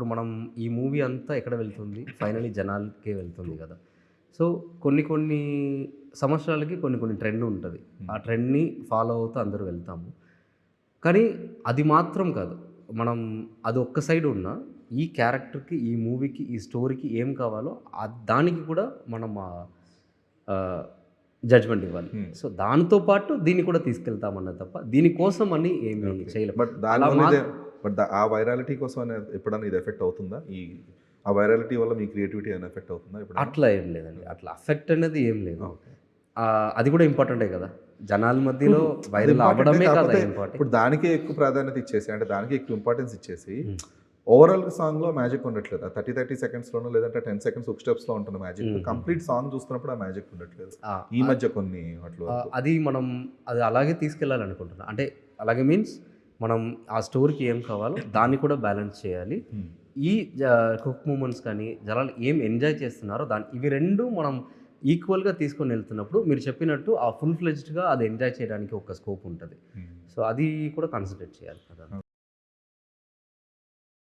ఇప్పుడు మనం ఈ మూవీ అంతా ఎక్కడ వెళ్తుంది? ఫైనల్లీ జనాలకే వెళ్తుంది కదా! సో, కొన్ని సంవత్సరాలకి కొన్ని ట్రెండ్ ఉంటది. ఆ ట్రెండ్‌ని ఫాలో అవుతూ అందరూ వెళ్తాము. కానీ అది మాత్రం కాదు. మనం అది ఒక్క సైడ్ ఉన్నా, ఈ క్యారెక్టర్‌కి, ఈ మూవీకి, ఈ స్టోరీకి ఏం కావాలో దానికి కూడా మనం ఆహ్, జడ్జ్‌మెంట్ ఇవ్వాలి. సో, దానితో పాటు దీన్ని కూడా తీసుకెళ్తామన్నది తప్ప, దీనికోసం అని ఏమి చేయలేం. బట్ దాని అలా వల్ల ఇదే బట్ ఆ వైరాలిటీ కోసం ఎప్పుడన్నా ఇది ఎఫెక్ట్ అవుతుందా? ఆ వైరాలిటీ వల్ల మీ క్రియేటివిటీ ఏమైనా ఎఫెక్ట్ అవుతుందా ఎప్పుడైనా? అట్లా ఏం లేదండి. అట్లా ఎఫెక్ట్ అనేది ఏం లేదు. అది కూడా ఇంపార్టెంటే కదా! జనాల మధ్యలో వైరల్ అవ్వడమే కదా ఇంపార్టెంట్. ఇప్పుడు దానికే ఎక్కువ ప్రాధాన్యత ఇచ్చేసి, అంటే దానికే ఎక్కువ ఇంపార్టెన్స్ ఇచ్చేసి, ఓవరాల్ సాంగ్‌లో మ్యాజిక్ ఉండట్లేదు. ఆ 30 సెకండ్స్‌లోనో లేదంటే 10 సెకండ్స్ హుక్ స్టెప్స్‌లో ఉంటున్న మ్యాజిక్. కంప్లీట్ సాంగ్ చూస్తున్నప్పుడు ఆ మ్యాజిక్ ఉండట్లేదు. ఈ మధ్య కొన్ని వాటిలో అది మనం అది అలాగే తీసుకెళ్ళాలనుకుంటున్నా. అంటే అలాగే మీన్స్ మనం ఆ స్టోరీకి ఏం కావాలో దాన్ని కూడా బ్యాలెన్స్ చేయాలి. ఈ జ కుక్ మూమెంట్స్ కానీ, జనాలు ఏం ఎంజాయ్ చేస్తున్నారో ఇవి 2 మనం ఈక్వల్‌గా తీసుకొని వెళ్తున్నప్పుడు మీరు చెప్పినట్టు ఆ ఫుల్ ఫ్లెడ్జ్డ్‌గా అది ఎంజాయ్ చేయడానికి ఒక స్కోప్ ఉంటది. సో, అది కూడా కాన్సంట్రేట్ చేయాలి కదా!